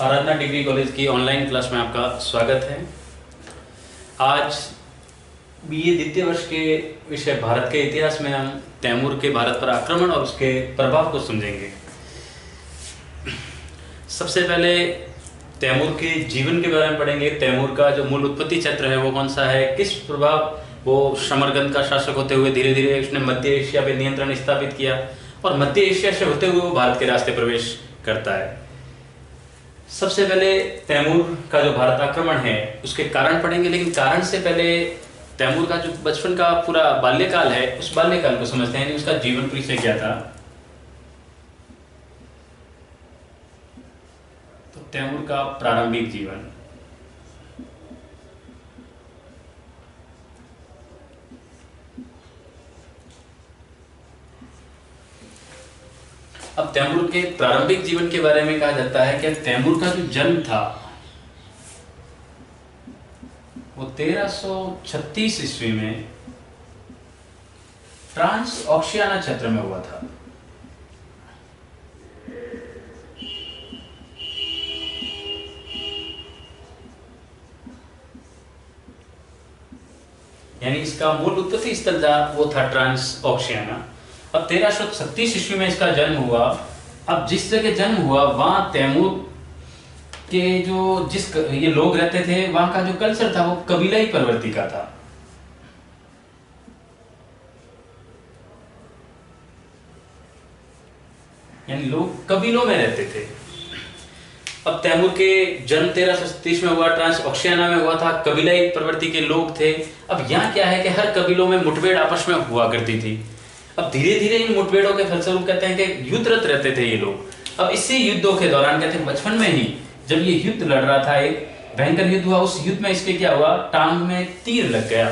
आराधना degree college की online class में आपका स्वागत है। आज बीए द्वितीय वर्ष के विषय भारत के इतिहास में हम तैमूर के भारत पर आक्रमण और उसके प्रभाव को समझेंगे। सबसे पहले तैमूर के जीवन के बारे में पढ़ेंगे। तैमूर का जो मूल उत्पत्ति क्षेत्र है वो कौन सा है, किस प्रभाव वो समरकंद का शासक होते हुए धीरे धीरे उसने मध्य एशिया पे नियंत्रण स्थापित किया और मध्य एशिया से होते हुए वो भारत के रास्ते प्रवेश करता है। सबसे पहले तैमूर का जो भारत आक्रमण है उसके कारण पढ़ेंगे, लेकिन कारण से पहले तैमूर का जो बचपन का पूरा बाल्यकाल है उस बाल्यकाल को समझते हैं, उसका जीवन परिचय क्या था। तो तैमूर का प्रारंभिक जीवन। अब तैमूर के प्रारंभिक जीवन के बारे में कहा जाता है कि तैमूर का जो जन्म था वो 1336 ईस्वी में ट्रांस ऑक्शियाना क्षेत्र में हुआ था। यानी इसका मूल उत्पत्ति स्थल था वो था ट्रांस ऑक्शियाना। अब 1336 ईस्वी में इसका जन्म हुआ। अब जिस जगह जन्म हुआ वहां तैमूर के ये लोग रहते थे वहां का जो कल्चर था वो कबीलाई प्रवृत्ति का था। यानी लोग कबीलों में रहते थे। अब तैमूर के जन्म 1337 में हुआ, ट्रांस ऑक्शियाना में हुआ था, कबीलाई प्रवृत्ति के लोग थे। अब यहाँ क्या है कि हर कबीलों में मुठभेड़ आपस में हुआ करती थी। अब धीरे धीरे इन मुठभेड़ों के फलस्वरूप कहते हैं कि युद्धरत रहते थे ये लोग। अब इसी युद्धों के दौरान कहते हैं बचपन में ही जब ये युद्ध लड़ रहा था, एक भयंकर युद्ध हुआ, उस युद्ध में इसके क्या हुआ, टांग में तीर लग गया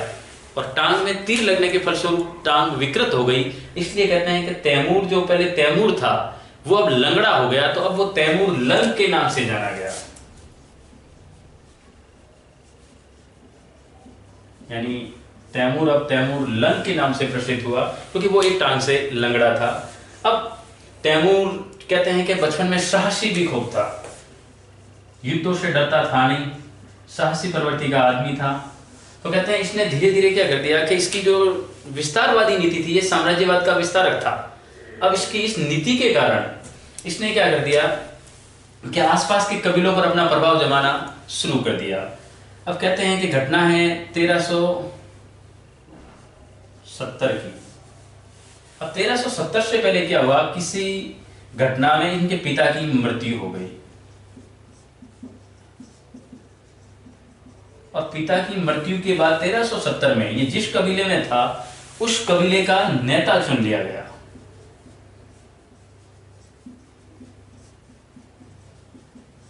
और टांग में तीर लगने के फलस्वरूप टांग विकृत हो गई। इसलिए कहते हैं कि तैमूर जो पहले तैमूर था वो अब लंगड़ा हो गया, तो अब वो तैमूर लंग के नाम से जाना गया। यानी तैमूर अब तैमूर लंग के नाम से प्रसिद्ध हुआ क्योंकि वो एक टांग से लंगड़ा था। अब तैमूर कहते हैं कि बचपन में साहसी भी खूब था, युद्धों से डरता था नहीं, साहसी प्रवृत्ति का आदमी था। तो कहते हैं इसने धीरे धीरे क्या कर दिया कि इसकी जो विस्तारवादी नीति थी ये साम्राज्यवाद का विस्तारक था। अब इसकी इस नीति के कारण इसने क्या कर दिया कि आसपास के कबीलों पर अपना प्रभाव जमाना शुरू कर दिया। अब कहते हैं कि घटना है 1370 की। अब 1370 से पहले क्या हुआ, किसी घटना में इनके पिता की मृत्यु हो गई और पिता की मृत्यु के बाद 1370 में ये जिस कबीले में था उस कबीले का नेता चुन लिया गया।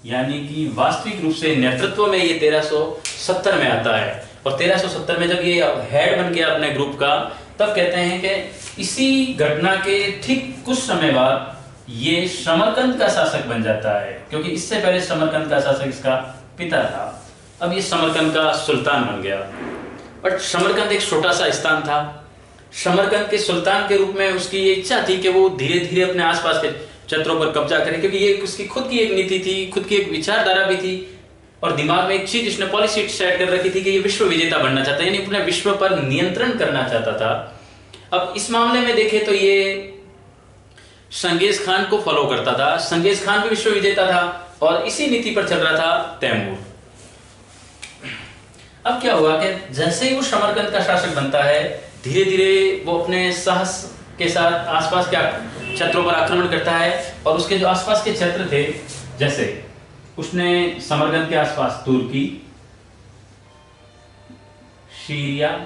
यानी कि वास्तविक रूप से नेतृत्व में ये 1370 में आता है और 1370 में जब ये हेड बन गया अपने ग्रुप का, तब कहते हैं कि इसी घटना के ठीक कुछ समय बाद ये समरकंद का शासक बन जाता है, क्योंकि इससे पहले समरकंद का शासक इसका पिता था। अब ये समरकंद का सुल्तान बन गया। बट समरकंद एक छोटा सा स्थान था। समरकंद के सुल्तान के रूप में उसकी ये इच्छा थी कि वो धीरे धीरे अपने आसपास के क्षेत्रों पर कब्जा करे, क्योंकि ये उसकी खुद की एक नीति थी, खुद की एक विचारधारा भी थी और दिमाग में एक चीज इसने पॉलिसी सेट कर रखी थी कि ये विश्व विजेता बनना चाहता है, यानी पूरे विश्व पर नियंत्रण करना चाहता था। अब इस मामले में देखें तो ये चंगेज खान को फॉलो करता था। चंगेज खान भी विश्व विजेता था और इसी नीति पर चल रहा था तैमूर। अब क्या हुआ कि जैसे ही वो समरकंद का शासक बनता है, धीरे धीरे वो अपने साहस के साथ आसपास के क्षेत्रों पर आक्रमण करता है और उसके जो आसपास के क्षेत्र थे, जैसे उसने समरकंद के आसपास तुर्की, सीरिया,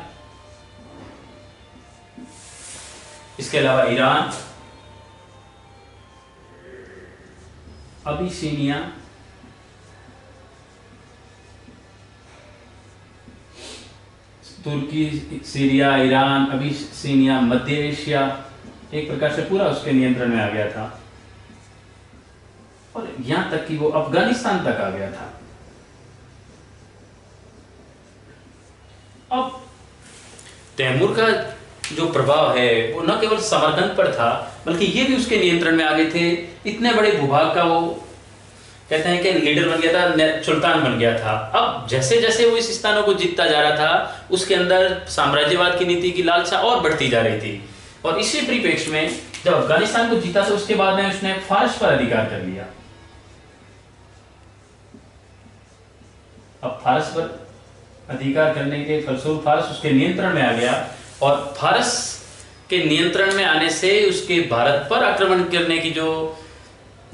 इसके अलावा ईरान, अबिसिनिया, तुर्की, सीरिया, ईरान, अबिसिनिया, मध्य एशिया, एक प्रकार से पूरा उसके नियंत्रण में आ गया था और यहां तक कि वो अफगानिस्तान तक आ गया था। अब तैमूर का जो प्रभाव है वो न केवल समरकंद पर था बल्कि ये भी उसके नियंत्रण में आ गए थे। इतने बड़े भूभाग का वो कहते हैं कि लीडर बन गया था, सुल्तान बन गया था। अब जैसे जैसे वो इस स्थानों को जीतता जा रहा था, उसके अंदर साम्राज्यवाद की नीति की लालसा और बढ़ती जा रही थी। और इसी परिप्रेक्ष्य में जब अफगानिस्तान को जीता, तो उसके बाद में उसने फारस पर अधिकार कर लिया। अब फारस पर अधिकार करने के फलस्वरूप फारस उसके नियंत्रण में आ गया, और फारस के नियंत्रण में आने से उसके भारत पर आक्रमण करने की जो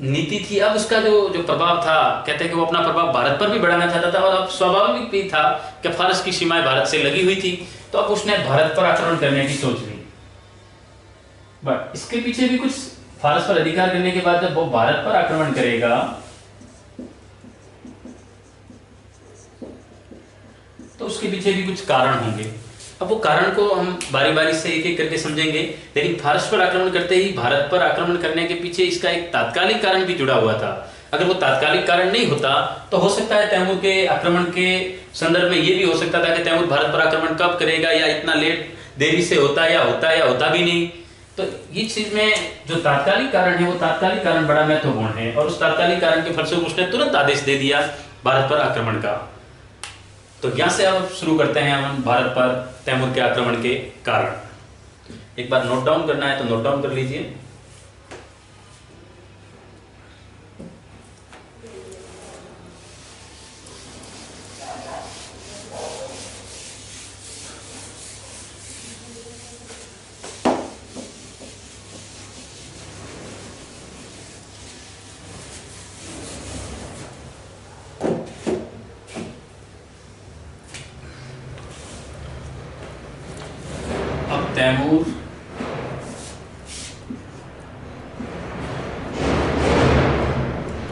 नीति थी, अब उसका जो प्रभाव था, कहते हैं कि वो अपना प्रभाव भारत पर भी बढ़ाना चाहता था। और अब स्वाभाविक भी था कि फारस की सीमाएं भारत से लगी हुई थी, तो अब उसने भारत पर आक्रमण करने की सोच ली। बट इसके पीछे भी कुछ, फारस पर अधिकार करने के बाद जब वो भारत पर आक्रमण करेगा, तो उसके पीछे भी कुछ कारण होंगे। अब वो कारण को हम बारी बारी से एक एक करके समझेंगे, लेकिन फारस पर आक्रमण करते ही भारत पर आक्रमण करने के पीछे इसका एक तात्कालिक कारण भी जुड़ा हुआ था। अगर वो तात्कालिक कारण नहीं होता, तो हो सकता है तैमूर के आक्रमण के संदर्भ में ये भी हो सकता था कि तैमूर भारत पर आक्रमण कब करेगा, या इतना लेट देरी से होता या होता भी नहीं। तो ये चीज में जो तात्कालिक कारण है, वो तात्कालिक कारण बड़ा महत्वपूर्ण है, और उस तात्कालिक कारण के फलस्वरूप उसने तुरंत आदेश दे दिया भारत पर आक्रमण का। तो यहां से अब शुरू करते हैं हम भारत पर तैमूर के आक्रमण के कारण। एक बार नोट डाउन करना है तो नोट डाउन कर लीजिए। तैमूर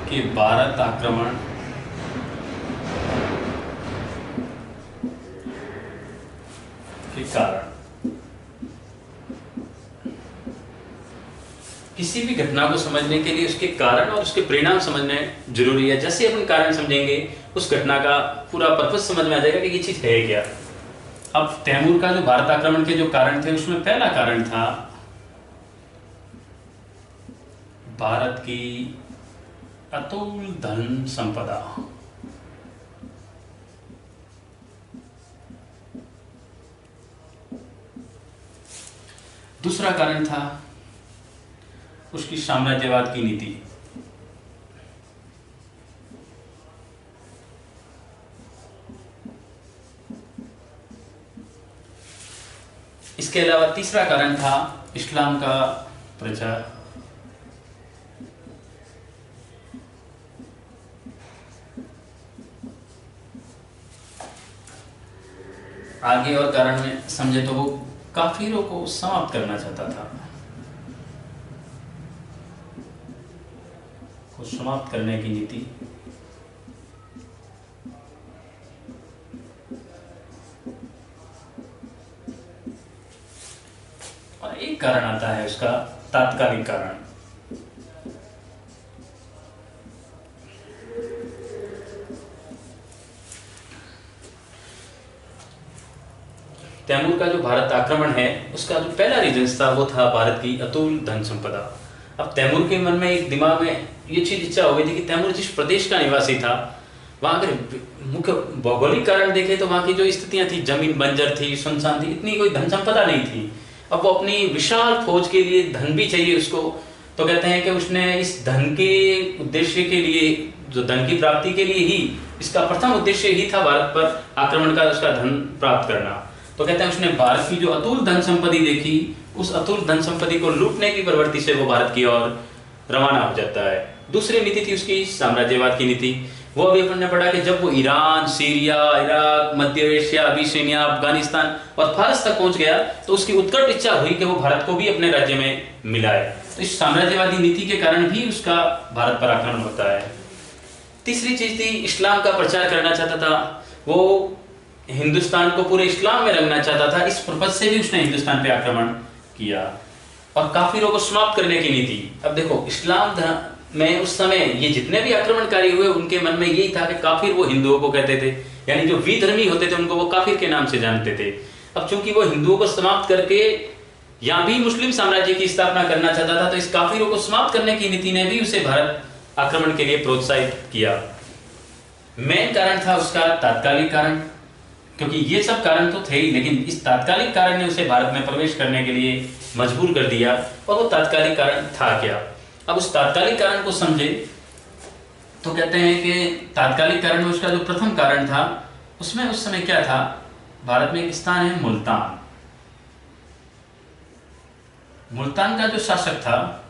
के भारत आक्रमण के कारण, किसी भी घटना को समझने के लिए उसके कारण और उसके परिणाम समझने जरूरी है। जैसे अपन कारण समझेंगे, उस घटना का पूरा पर्पस समझ में आ जाएगा कि ये चीज है क्या। अब तैमूर का जो भारत आक्रमण के जो कारण थे, उसमें पहला कारण था भारत की अतुल धन संपदा। दूसरा कारण था उसकी साम्राज्यवाद की नीति। इसके अलावा तीसरा कारण था इस्लाम का प्रचार। आगे और कारण में समझे तो वो काफिरों को समाप्त करना चाहता था, को समाप्त करने की नीति। और एक कारण आता है उसका तात्कालिक कारण। तैमूर का जो भारत आक्रमण है, उसका जो पहला रीजन था वो था भारत की अतुल धन संपदा। अब तैमूर के मन में एक दिमाग में ये चीज इच्छा हो गई थी कि तैमूर जिस प्रदेश का निवासी था, वहां अगर मुख्य भौगोलिक कारण देखे तो वहां की जो स्थितियां थी, जमीन बंजर थी, सुनसान थी, इतनी कोई धन संपदा नहीं थी। अब वो अपनी विशाल फौज के लिए धन भी चाहिए उसको, तो कहते हैं कि उसने इस धन के उद्देश्य के लिए, जो धन की प्राप्ति के लिए ही, इसका प्रथम उद्देश्य ही था भारत पर आक्रमण का, उसका धन प्राप्त करना। तो कहते हैं उसने भारत की जो अतुल धन संपत्ति देखी, उस अतुल धन संपत्ति को लूटने की प्रवृत्ति से वो भारत की ओर रवाना हो जाता है। दूसरी नीति थी उसकी साम्राज्यवाद की नीति। वो अभी अपन ने पढ़ा कि जब वो ईरान, सीरिया, इराक, मध्य एशिया, अबिसिनिया, अफगानिस्तान और फारस तक पहुंच गया, तो उसकी उत्कट इच्छा हुई कि वो भारत को भी अपने राज्य में मिलाए। तो इस साम्राज्यवादी नीति के कारण भी उसका भारत पर आक्रमण होता है। तीसरी चीज थी, इस्लाम का प्रचार करना चाहता था वो, हिंदुस्तान को पूरे इस्लाम में रंगना चाहता था। इस पर्पज से भी उसने हिंदुस्तान पे आक्रमण किया और काफिरों को समाप्त करने की नीति। अब देखो, इस्लाम में उस समय ये जितने भी आक्रमणकारी हुए, उनके मन में यही था कि काफिर वो हिंदुओं को कहते थे, यानी जो विधर्मी होते थे उनको वो काफिर के नाम से जानते थे। अब चूंकि वो हिंदुओं को समाप्त करके यहाँ भी मुस्लिम साम्राज्य की स्थापना करना चाहता था, तो इस काफिरों को समाप्त करने की नीति ने भी उसे भारत आक्रमण के लिए प्रोत्साहित किया। मेन कारण था उसका तात्कालिक कारण, क्योंकि ये सब कारण तो थे ही, लेकिन इस तात्कालिक कारण ने उसे भारत में प्रवेश करने के लिए मजबूर कर दिया। और वो तात्कालिक कारण था क्या? अब उस तात्कालिक कारण को समझे तो कहते हैं कि तात्कालिक कारण में उसका जो प्रथम कारण था, उसमें उस समय क्या था, भारत में एक स्थान है मुल्तान। मुल्तान का जो शासक था,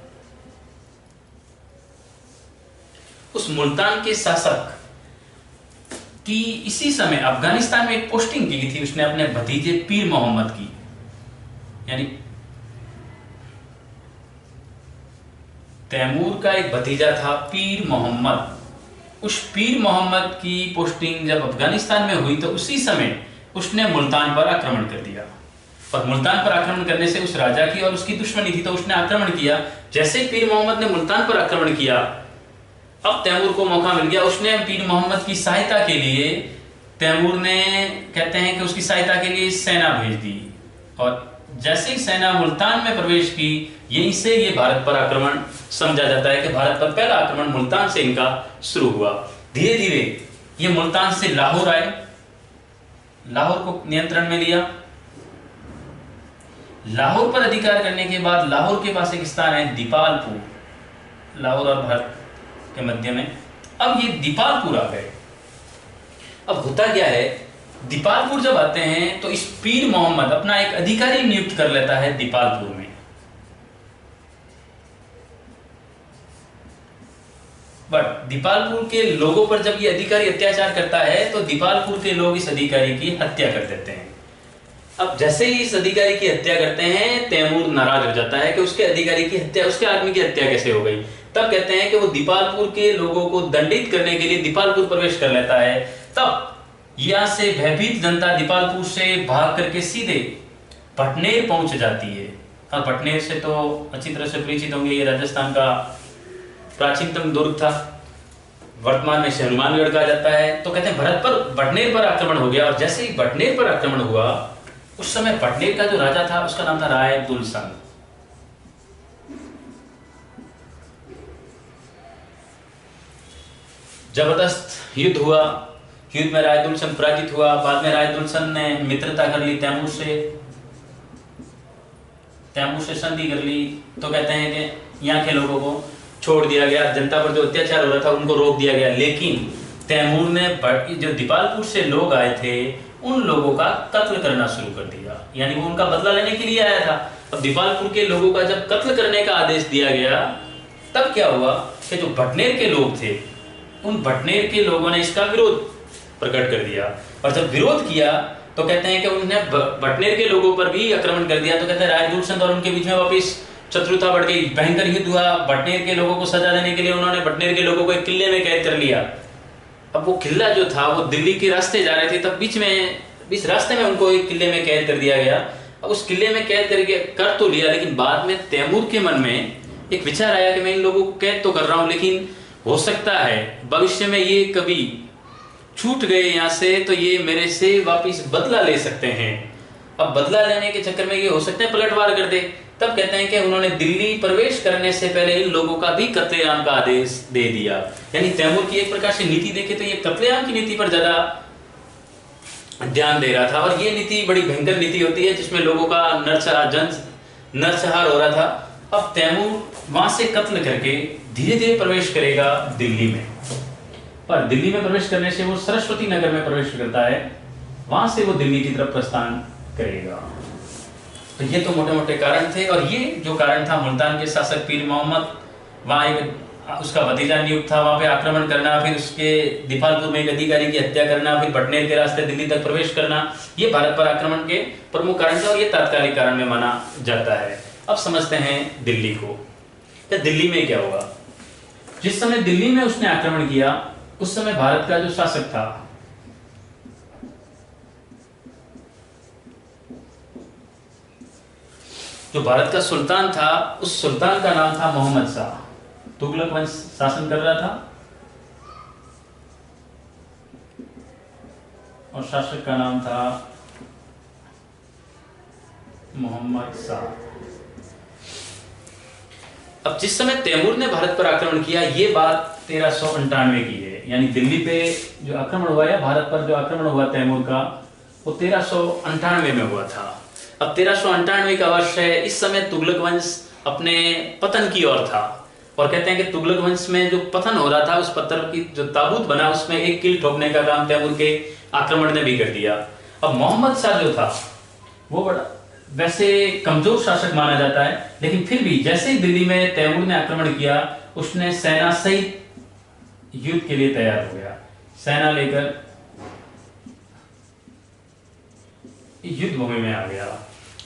उस मुल्तान के शासक की इसी समय अफगानिस्तान में एक पोस्टिंग की थी उसने अपने भतीजे पीर मोहम्मद की। यानी तैमूर का एक भतीजा था पीर मोहम्मद। उस पीर मोहम्मद की पोस्टिंग जब अफगानिस्तान में हुई तो उसी समय उसने मुल्तान पर आक्रमण कर दिया। और मुल्तान पर आक्रमण करने से उस राजा की और उसकी दुश्मनी थी, तो उसने आक्रमण किया। जैसे पीर मोहम्मद ने मुल्तान पर आक्रमण किया, अब तैमूर को मौका मिल गया। उसने पीर मोहम्मद की सहायता के लिए, तैमूर ने कहते हैं कि उसकी सहायता के लिए सेना भेज दी। और जैसे ही सेना मुल्तान में प्रवेश की, यहीं से ये भारत पर आक्रमण समझा जाता है कि भारत पर पहला आक्रमण मुल्तान से इनका शुरू हुआ। धीरे धीरे ये मुल्तान से लाहौर आए, लाहौर को नियंत्रण में लिया। लाहौर पर अधिकार करने के बाद लाहौर के पास एक स्थान है दीपालपुर, लाहौर और भारत के मध्य में। अब ये दीपालपुर आ गए। अब होता क्या है, दीपालपुर जब आते हैं तो इस पीर मोहम्मद अपना एक अधिकारी नियुक्त कर लेता है दीपालपुर में। बट दीपालपुर के लोगों पर जब ये अधिकारी अत्याचार करता है तो दीपालपुर के लोग इस अधिकारी की हत्या कर देते हैं। अब जैसे ही इस अधिकारी की हत्या करते हैं, तैमूर नाराज हो जाता है कि उसके अधिकारी की हत्या, उसके आदमी की हत्या कैसे हो गई। तब कहते हैं कि वो दीपालपुर के लोगों को दंडित करने के लिए दीपालपुर प्रवेश कर लेता है। तब यहां से भयभीत जनता दीपालपुर से भाग करके सीधे भटनेर पहुंच जाती है। और भटनेर से तो अच्छी तरह से परिचित होंगे, ये राजस्थान का प्राचीनतम दुर्ग था, वर्तमान में से हनुमानगढ़ कहा जाता है। तो कहते हैं भरत पर भटनेर पर आक्रमण हो गया। और जैसे ही भटनेर पर आक्रमण हुआ, उस समय भटनेर का जो राजा था उसका नाम था राय दुलसन। जबरदस्त युद्ध हुआ। युद्ध में राय दुलसन पराजित हुआ। बाद में राय दुलसन ने मित्रता कर ली तैमूर से संधि कर ली। तो कहते हैं कि यहाँ के लोगों को छोड़ दिया गया, जनता पर जो अत्याचार हो रहा था उनको रोक दिया गया। लेकिन तैमूर ने जो दीपालपुर से लोग आए थे उन लोगों का कत्ल करना शुरू कर दिया। यानी वो उनका बदला लेने के लिए आया था। अब दीपालपुर के लोगों का जब कत्ल करने का आदेश दिया गया, तब क्या हुआ कि जो भटनेर के लोग थे, उन भटनेर के लोगों ने इसका विरोध प्रकट कर दिया। और जब विरोध किया तो कहते हैं कि उन्होंने भटनेर के लोगों पर भी आक्रमण कर दिया। तो कहते हैं राय दुलसन और उनके बीच में वापिस शत्रुता बढ़ गई, भयंकर युद्ध हुआ। भटनेर के लोगों को सजा देने के लिए उन्होंने भटनेर के लोगों को एक किले में कैद कर लिया। अब वो किला जो था वो दिल्ली के रास्ते जा रहे थे, तब बीच रास्ते में उनको एक किले में कैद कर दिया गया। अब उस किले में कैद करके कर तो लिया, लेकिन बाद में तैमूर के मन में एक विचार आया कि मैं इन लोगों को कैद तो कर रहा हूं, लेकिन हो सकता है भविष्य में ये कभी छूट गए यहाँ से तो ये मेरे से वापिस बदला ले सकते हैं। अब बदला लेने के चक्कर में ये हो सकता है पलटवार कर दे। तब कहते हैं कि उन्होंने दिल्ली प्रवेश करने से पहले इन लोगों का भी कत्लेआम का आदेश दे दिया। यानी तैमूर की एक प्रकार से नीति देखे तो ये कत्लेआम की नीति पर ज्यादा ध्यान दे रहा था। और ये नीति बड़ी भयंकर नीति होती है जिसमें लोगों का नरसंहार हो रहा था। अब तैमूर वहां से कत्ल करके धीरे धीरे प्रवेश करेगा दिल्ली में। पर दिल्ली में प्रवेश करने से वो सरस्वती नगर में प्रवेश करता है, वहां से वो दिल्ली की तरफ प्रस्थान करेगा। तो ये तो मोटे मोटे कारण थे। और ये जो कारण था, मुल्तान के शासक पीर मोहम्मद, वहां एक उसका भतीजा नियुक्त था, वहां पे आक्रमण करना, फिर उसके दीपालपुर में एक अधिकारी की हत्या करना, फिर भटनेर के रास्ते दिल्ली तक प्रवेश करना, ये भारत पर आक्रमण के प्रमुख कारण थे। और ये तात्कालिक कारण में माना जाता है। अब समझते हैं दिल्ली को। तो दिल्ली में क्या हुआ? जिस समय दिल्ली में उसने आक्रमण किया, उस समय भारत का जो शासक था, जो भारत का सुल्तान था, उस सुल्तान का नाम था मोहम्मद शाह। तुगलक वंश शासन कर रहा था और शासक का नाम था मोहम्मद शाह। अब जिस समय तैमूर ने भारत पर आक्रमण किया, ये बात 1398 की है, यानी दिल्ली पे जो आक्रमण हुआ या भारत पर जो आक्रमण हुआ तैमूर का, वो 1398 में हुआ था। अब 1398 का वर्ष है। इस समय तुगलक वंश अपने पतन की ओर था, और कहते हैं कि तुगलक वंश में जो पतन हो रहा था, उस पत्थर की जो ताबूत बना उसमें एक कील ठोकने का काम तैमूर के आक्रमण ने भी कर दिया। अब मोहम्मद शाह जो था वो बड़ा वैसे कमजोर शासक माना जाता है, लेकिन फिर भी जैसे ही दिल्ली में तैमूर ने आक्रमण किया, उसने सेना सहित युद्ध के लिए तैयार हो गया। सेना लेकर युद्ध भूमि में आ गया।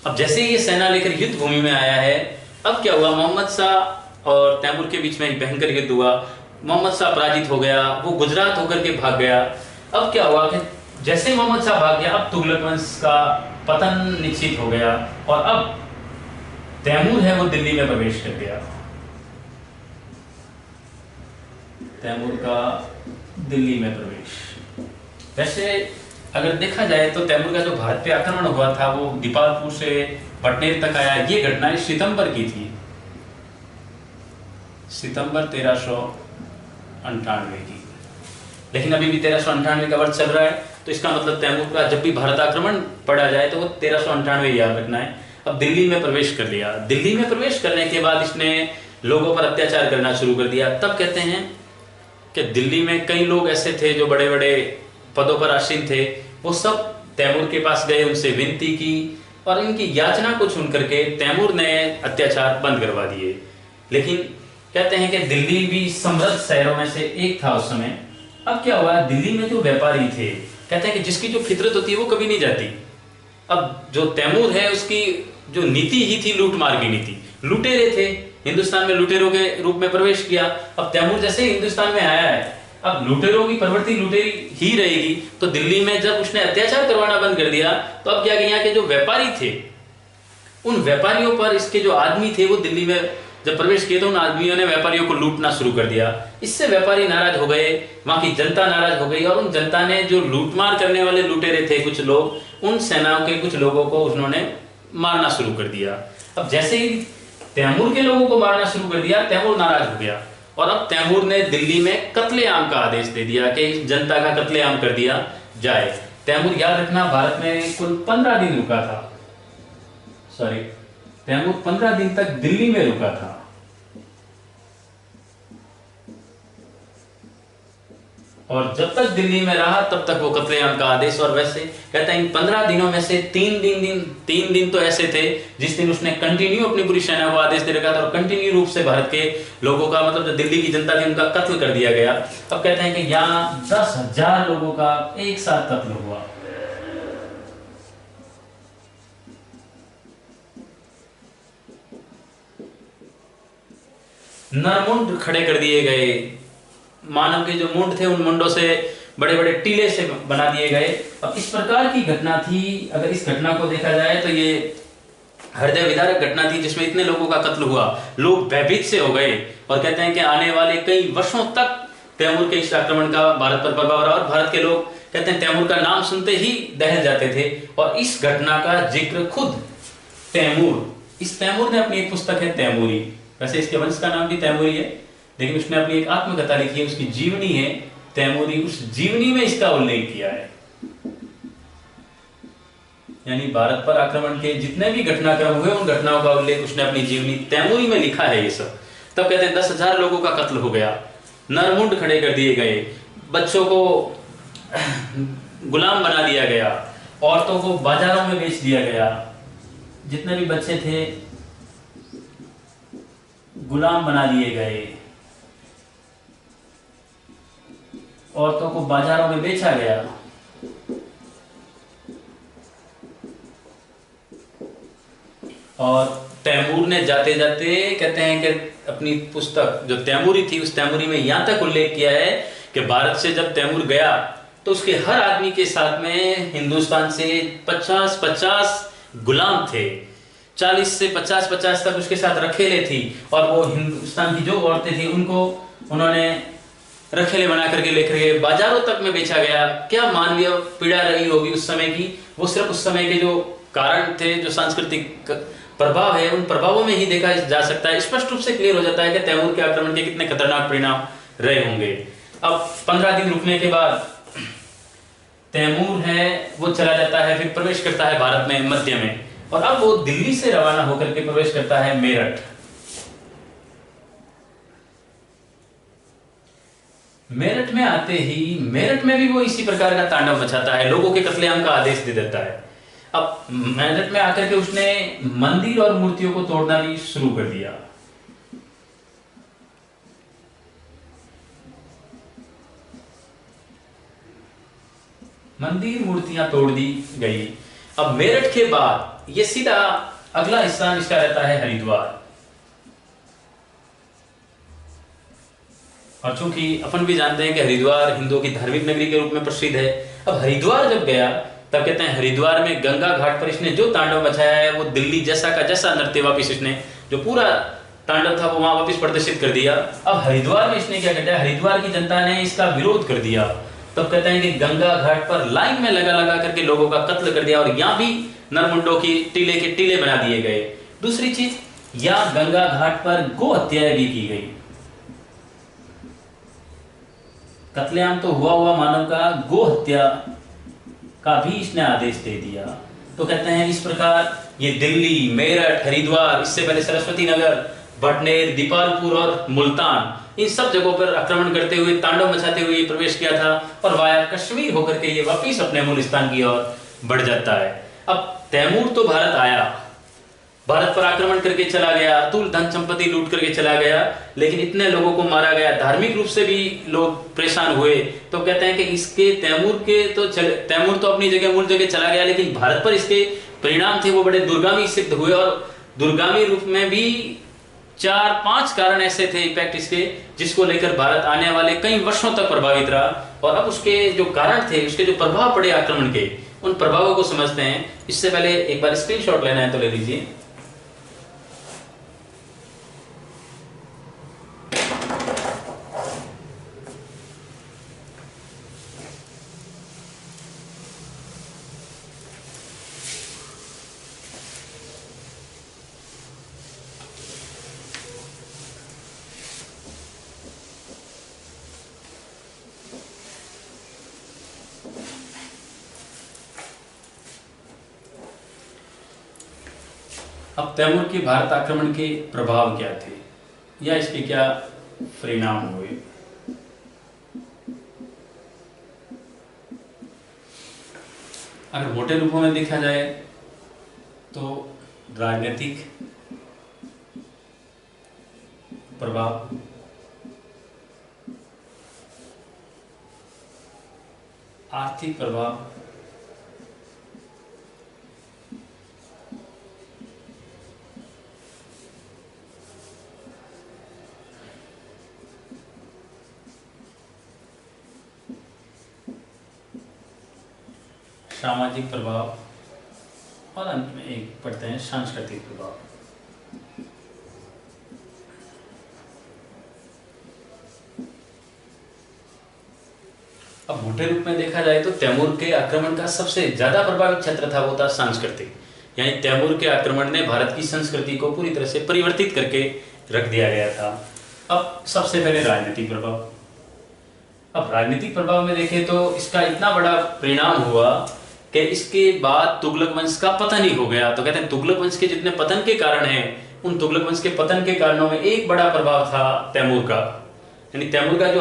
अब जैसे ही ये सेना लेकर युद्ध भूमि में आया है, अब क्या हुआ, मोहम्मद शाह और तैमूर के बीच में एक भयंकर युद्ध हुआ। मोहम्मद शाह पराजित हो गया, वो गुजरात होकर के भाग गया। अब क्या हुआ कि जैसे ही मोहम्मद शाह भाग गया, अब तुगलक वंश का पतन निश्चित हो गया, और अब तैमूर है वो दिल्ली में प्रवेश कर गया। तैमूर का दिल्ली में प्रवेश, वैसे अगर देखा जाए तो तैमूर का जो भारत पे आक्रमण हुआ था वो दीपालपुर से पटनेर तक आया। ये घटना सितंबर की थी, सितंबर 1398 की। लेकिन अभी भी 1398 का वर्ष चल रहा है, तो इसका मतलब तैमूर का जब भी भारत आक्रमण पड़ा जाए तो वो 1398 याद रखना है। अब दिल्ली में प्रवेश कर लिया। दिल्ली में प्रवेश करने के बाद इसने लोगों पर अत्याचार करना शुरू कर दिया। तब कहते हैं कि दिल्ली में कई लोग ऐसे थे जो बड़े बड़े पदों पर आसीन थे, वो सब तैमूर के पास गए, उनसे विनती की, और इनकी याचना को सुन करके तैमूर ने अत्याचार बंद करवा दिए। लेकिन कहते हैं कि दिल्ली भी समृद्ध शहरों में से एक था उस समय। अब क्या हुआ, दिल्ली में जो व्यापारी थे, कहते हैं कि जिसकी जो फितरत होती है वो कभी नहीं जाती। अब जो तैमूर है उसकी जो नीति ही थी लूट मार की नीति। लुटेरे थे, हिंदुस्तान में लुटेरों के रूप में प्रवेश किया। अब तैमूर जैसे हिंदुस्तान में आया है, अब लुटेरों की प्रवृत्ति लुटेरी ही रहेगी। तो दिल्ली में जब उसने अत्याचार करवाना बंद कर दिया, तो अब क्या, यहाँ के जो व्यापारी थे, उन व्यापारियों पर इसके जो आदमी थे वो दिल्ली में जब प्रवेश किए तो उन आदमियों ने व्यापारियों को लूटना शुरू कर दिया। इससे व्यापारी नाराज हो गए, वहां की जनता नाराज हो गई, और उन जनता ने जो लूटमार करने वाले लुटेरे थे कुछ लोग, उन सेनाओं के कुछ लोगों को उन्होंने मारना शुरू कर दिया। अब जैसे ही तैमूर के लोगों को मारना शुरू कर दिया, तैमूर नाराज हो गया, और अब तैमूर ने दिल्ली में कत्लेआम का आदेश दे दिया कि जनता का कत्लेआम कर दिया जाए। तैमूर, याद रखना, भारत में कुल 15 दिन रुका था। तैमूर 15 दिन तक दिल्ली में रुका था। और जब तक दिल्ली में रहा तब तक वो कत्लेआम का आदेश। और वैसे कहते हैं इन 15 दिनों में से 3 दिन तो ऐसे थे जिस दिन उसने कंटिन्यू अपनी पूरी सेना को आदेश दे रखा था, और कंटिन्यू रूप से भारत के लोगों का, मतलब जो दिल्ली की जनता थी, उनका कत्ल कर दिया गया। अब कहते हैं कि यहाँ 10,000 लोगों का एक साथ कत्ल हुआ। नरमुंड खड़े कर दिए गए। मानव के जो मुंड थे, उन मुंडों से बड़े बड़े टीले से बना दिए गए। अब इस प्रकार की घटना थी। अगर इस घटना को देखा जाए तो ये हृदय विदारक घटना थी, जिसमें इतने लोगों का कत्ल हुआ, लोग भयभीत से हो गए। और कहते हैं कि आने वाले कई वर्षों तक तैमूर के इस आक्रमण का भारत पर प्रभाव रहा, और भारत के लोग कहते हैं तैमूर का नाम सुनते ही दहल जाते थे। और इस घटना का जिक्र खुद तैमूर ने अपनी एक पुस्तक है तैमूरी, वैसे इसके वंश का नाम भी तैमूरी है, लेकिन उसने अपनी एक आत्मकथा लिखी है, उसकी जीवनी है तैमूरी। उस जीवनी में इसका उल्लेख किया है। यानी भारत पर आक्रमण के जितने भी घटनाक्रम हुए, उन घटनाओं का उल्लेख उसने अपनी जीवनी तैमूरी में लिखा है ये सब। तब कहते हैं 10,000 लोगों का कत्ल हो गया, नरमुंड खड़े कर दिए गए, बच्चों को गुलाम बना दिया गया, औरतों को बाजारों में बेच दिया गया। जितने भी बच्चे थे गुलाम बना दिए गए, औरतों को बाजारों में बेचा गया। और तैमूर ने जाते जाते कहते हैं कि अपनी पुस्तक जो तैमूरी थी, उस तैमूरी में यहां तक उल्लेख किया है कि भारत से जब तैमूर गया तो उसके हर आदमी के साथ में हिंदुस्तान से 50-50 गुलाम थे। 40 से 50 तक उसके साथ रखेले थी, और वो हिंदुस्तान की जो औरतें थी उनको उन्होंने रखेले बना करके लेकर गए, बाजारों तक में बेचा गया। क्या मानवीय पीड़ा रही होगी उस समय की, वो सिर्फ उस समय के जो कारण थे, जो सांस्कृतिक प्रभाव है, उन प्रभावों में ही देखा जा सकता है। स्पष्ट रूप से क्लियर हो जाता है कि तैमूर के आक्रमण के कितने खतरनाक परिणाम रहे होंगे। अब 15 दिन रुकने के बाद तैमूर है वो चला जाता है, फिर प्रवेश करता है भारत में मध्य में, और अब वो दिल्ली से रवाना होकर के प्रवेश करता है मेरठ। मेरठ में आते ही मेरठ में भी वो इसी प्रकार का तांडव मचाता है, लोगों के कत्लेआम का आदेश दे देता है। अब मेरठ में आकर के उसने मंदिर और मूर्तियों को तोड़ना भी शुरू कर दिया। मंदिर मूर्तियां तोड़ दी गई। अब मेरठ के बाद ये सीधा अगला स्थान इसका रहता है हरिद्वार। और चूंकि अपन भी जानते हैं कि हरिद्वार हिंदुओं की धार्मिक नगरी के रूप में प्रसिद्ध है, अब हरिद्वार जब गया तब कहते हैं हरिद्वार में गंगा घाट पर इसने जो तांडव मचाया है वो दिल्ली जैसा का जैसा नृत्य वापिस इसने जो पूरा तांडव था वो वहां वापिस प्रदर्शित कर दिया। अब हरिद्वार में इसने क्या किया, हरिद्वार की जनता ने इसका विरोध कर दिया। तब कहते हैं कि गंगा घाट पर लाइन में लगा लगा करके लोगों का कत्ल कर दिया, और यहाँ भी नरमुंडों की टीले के टीले बना दिए गए। दूसरी चीज, यहाँ गंगा घाट पर गो हत्याएं भी की गई। कत्लेआम तो हुआ मानव का, गो हत्या का भी इसने आदेश दे दिया। तो कहते हैं इस प्रकार ये दिल्ली, मेरठ, हरिद्वार, इससे पहले सरस्वती नगर, भटनेर, दीपालपुर और मुल्तान, इन सब जगहों पर आक्रमण करते हुए तांडव मचाते हुए प्रवेश किया था, और वाया कश्मीर होकर के ये वापिस अपने मूल स्थान की ओर बढ़ जाता है। अब तैमूर तो भारत आया, भारत पर आक्रमण करके चला गया, अतुल धन संपत्ति लूट करके चला गया, लेकिन इतने लोगों को मारा गया, धार्मिक रूप से भी लोग परेशान हुए। तो कहते हैं कि इसके तैमूर तो अपनी जगह मूल जगह चला गया, लेकिन भारत पर इसके परिणाम थे वो बड़े दुर्गामी सिद्ध हुए, और दुर्गामी रूप में भी 4-5 कारण ऐसे थे इम्पैक्ट इसके, जिसको लेकर भारत आने वाले कई वर्षों तक प्रभावित रहा। और अब उसके जो कारण थे, उसके जो प्रभाव पड़े आक्रमण के, उन प्रभावों को समझते हैं। इससे पहले एक बार स्क्रीनशॉट लेना है तो ले लीजिए। अब तैमूर के भारत आक्रमण के प्रभाव क्या थे या इसके क्या परिणाम हुए। अगर मोटे रूपों में देखा जाए तो राजनीतिक प्रभाव, आर्थिक प्रभाव, सामाजिक प्रभाव, और अंत में एक पढ़ते हैं सांस्कृतिक प्रभाव। अब मोटे रूप में देखा जाए तो तैमूर के आक्रमण का सबसे ज्यादा प्रभावित क्षेत्र था वो था सांस्कृतिक, यानी तैमूर के आक्रमण ने भारत की संस्कृति को पूरी तरह से परिवर्तित करके रख दिया गया था। अब सबसे पहले राजनीतिक प्रभाव। अब राजनीतिक प्रभाव में देखें तो इसका इतना बड़ा परिणाम हुआ कि इसके बाद तुगलक वंश का पतन ही हो गया। तो कहते हैं तुगलक वंश के जितने पतन के कारण हैं, उन तुगलक वंश के पतन के कारणों में एक बड़ा प्रभाव था तैमूर का, यानी तैमूर का जो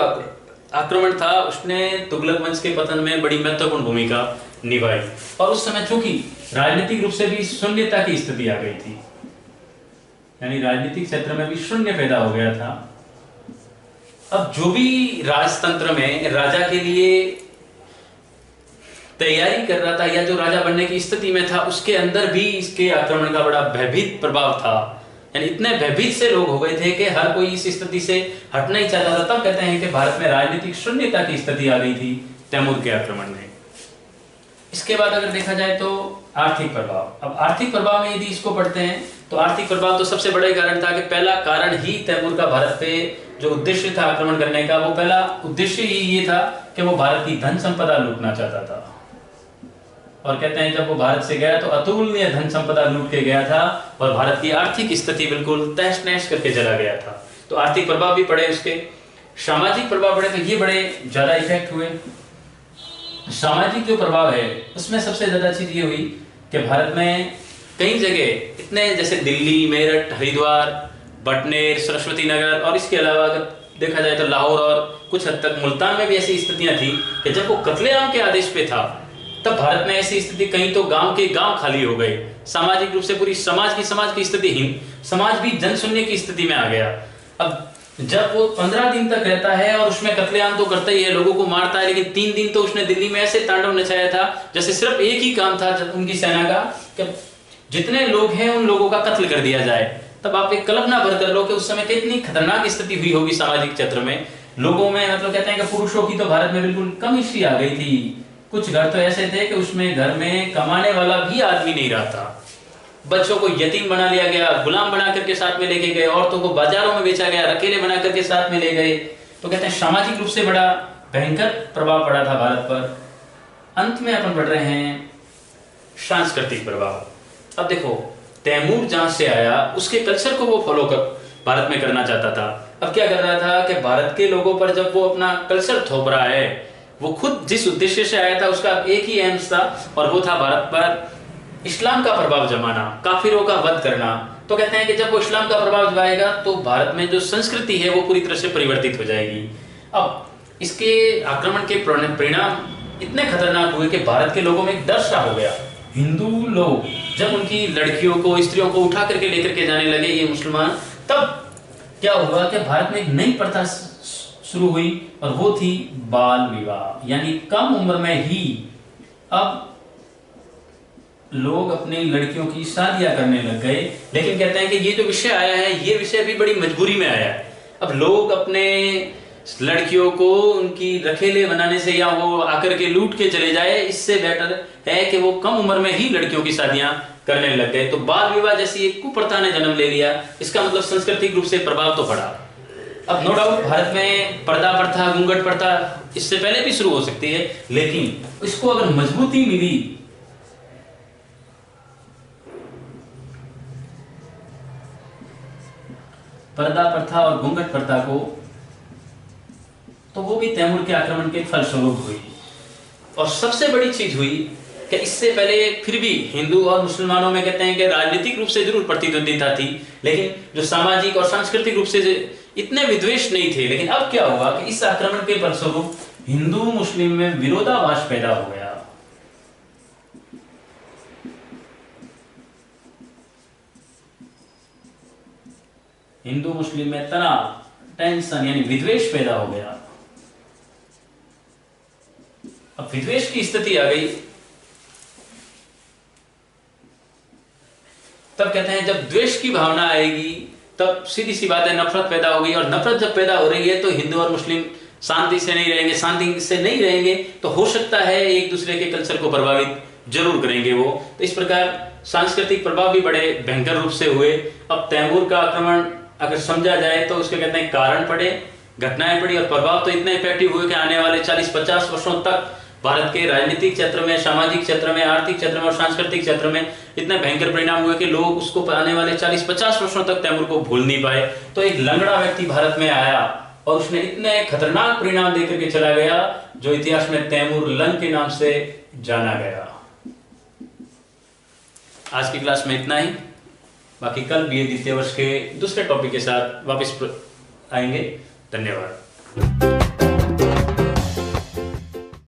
आक्रमण था उसने तुगलक वंश के पतन में बड़ी महत्वपूर्ण भूमिका निभाई। और उस समय चूंकि राजनीतिक रूप से भी शून्यता की स्थिति आ गई थी, यानी राजनीतिक क्षेत्र में भी शून्य पैदा हो गया था। अब जो भी राजतंत्र में राजा के लिए तैयारी कर रहा था या जो राजा बनने की स्थिति में था, उसके अंदर भी इसके आक्रमण का बड़ा भयभीत प्रभाव था, यानी इतने भयभीत से लोग हो गए थे कि हर कोई इस स्थिति से हटना ही चाहता था। तब कहते हैं कि भारत में राजनीतिक शून्यता की स्थिति आ गई थी तैमूर के आक्रमण में। इसके बाद अगर देखा जाए तो आर्थिक प्रभाव। अब आर्थिक प्रभाव में यदि इसको पढ़ते हैं तो आर्थिक प्रभाव तो सबसे बड़ा कारण था कि पहला कारण ही तैमूर का भारत पे जो उद्देश्य था आक्रमण करने का, वो पहला उद्देश्य ही ये था कि वो भारत की धन संपदा लूटना चाहता था। और कहते हैं जब वो भारत से गया तो अतुलनीय धन संपदा लूट के गया था और भारत की आर्थिक स्थिति बिल्कुल तहस नहस करके चला गया था। तो आर्थिक प्रभाव भी पड़े उसके। सामाजिक प्रभाव बढ़े तो ये बड़े ज्यादा इफेक्ट हुए। सामाजिक जो प्रभाव है उसमें सबसे ज्यादा चीज ये हुई कि भारत में कई जगह इतने, जैसे दिल्ली, मेरठ, हरिद्वार, बटनेर, सरस्वती नगर और इसके अलावा अगर देखा जाए तो लाहौर और कुछ हद तक मुल्तान में भी ऐसी स्थितियां थी कि जब वो कत्लेआम के आदेश पे था तब भारत में ऐसी स्थिति, कहीं तो गांव के गांव खाली हो गए, सामाजिक रूप से पूरी समाज की स्थिति, समाज भी जन शून्य की स्थिति में आ गया। अब जब वो 15 दिन तक रहता है और उसमें कत्लेआम तो करता ही है, लोगों को मारता है, लेकिन 3 दिन तो उसने दिल्ली में ऐसे तांडव नचाया था जैसे सिर्फ एक ही काम था उनकी सेना का कि जितने लोग हैं उन लोगों का कत्ल कर दिया जाए। तब आप एक कल्पना भर कर लो कि उस समय कितनी खतरनाक स्थिति हुई होगी सामाजिक क्षेत्र में। लोगों में मतलब कहते हैं कि पुरुषों की तो भारत में बिल्कुल कम हिस्ट्री आ गई थी। कुछ घर तो ऐसे थे कि उसमें घर में कमाने वाला भी आदमी नहीं रहा था। बच्चों को यतीम बना लिया गया, गुलाम बना करके साथ में लेके गए, औरतों को बाजारों में बेचा गया, रखेले बना करके साथ में ले गए। तो कहते हैं सामाजिक रूप से बड़ा भयंकर प्रभाव पड़ा था भारत पर। अंत में अपन पढ़ रहे हैं सांस्कृतिक प्रभाव। अब देखो, तैमूर जहां से आया उसके कल्चर को वो फॉलो कर भारत में करना चाहता था। अब क्या कर रहा था कि भारत के लोगों पर जब वो अपना कल्चर थोप रहा है, वो खुद जिस उद्देश्य से आया था उसका एक ही एम था और वो था भारत पर इस्लाम का प्रभाव जमाना, काफिरों का वध करना। तो कहते हैं कि जब वो इस्लाम का प्रभाव जमाएगा तो भारत में जो संस्कृति है वो पूरी तरह से परिवर्तित हो जाएगी। अब इसके आक्रमण के परिणाम इतने खतरनाक हुए कि भारत के लोगों में एक डर सा हो गया। हिंदू लोग जब उनकी लड़कियों को, स्त्रियों को उठा करके लेकर के जाने लगे ये मुसलमान, तब क्या हुआ कि भारत में एक नई प्रथा शुरू हुई और वो थी बाल विवाह। यानी कम उम्र में ही अब लोग अपनी लड़कियों की शादियां करने लग गए। लेकिन कहते हैं कि ये जो विषय आया है ये विषय भी बड़ी मजबूरी में आया है। अब लोग अपने लड़कियों को उनकी रखेले बनाने से या वो आकर के लूट के चले जाए, इससे बेटर है कि वो कम उम्र में ही लड़कियों की शादियां करने लग गए। तो बाल विवाह जैसी एक कुप्रथा ने जन्म ले लिया। इसका मतलब सांस्कृतिक रूप से प्रभाव तो पड़ा। अब नो डाउट भारत में पर्दा प्रथा, घूंघट प्रथा इससे पहले भी शुरू हो सकती है, लेकिन इसको अगर मजबूती मिली पर्दा प्रथा और घूंघट प्रथा को, तो वो भी तैमूर के आक्रमण के फलस्वरूप हुई। और सबसे बड़ी चीज हुई कि इससे पहले फिर भी हिंदू और मुसलमानों में कहते हैं कि राजनीतिक रूप से जरूर प्रतिद्वंदिता थी, लेकिन जो सामाजिक और सांस्कृतिक रूप से इतने विद्वेष नहीं थे। लेकिन अब क्या हुआ कि इस आक्रमण के फलस्वरूप हिंदू मुस्लिम में विरोधाभास पैदा हो गया। हिंदू मुस्लिम में तनाव, टेंशन यानी विद्वेष पैदा हो गया। अब विद्वेष की स्थिति आ गई, तब कहते हैं जब द्वेष की भावना आएगी तब सीधी सी बात है नफरत पैदा होगी। और नफरत जब पैदा हो रही है तो हिंदू और मुस्लिम शांति से नहीं रहेंगे। शांति से नहीं रहेंगे तो हो सकता है एक दूसरे के कल्चर को प्रभावित जरूर करेंगे वो। तो इस प्रकार सांस्कृतिक प्रभाव भी बड़े भयंकर रूप से हुए। अब तैमूर का आक्रमण अगर समझा जाए तो उसके कहते हैं कारण पड़े, घटनाएं पड़ी और प्रभाव तो इतने इफेक्टिव हुए कि आने वाले 40-50 वर्षों तक भारत के राजनीतिक क्षेत्र में, सामाजिक क्षेत्र में, आर्थिक क्षेत्र में और सांस्कृतिक क्षेत्र में इतने भयंकर परिणाम हुए कि लोग उसको आने वाले 40-50 वर्षों तक तैमूर को भूल नहीं पाए। तो एक लंगड़ा व्यक्ति भारत में आया और उसने इतने खतरनाक परिणाम देकर के चला गया जो इतिहास में तैमूर लंग के नाम से जाना गया। आज की क्लास में इतना ही। बाकी कल बीए द्वितीय वर्ष के दूसरे टॉपिक के साथ वापस आएंगे। धन्यवाद।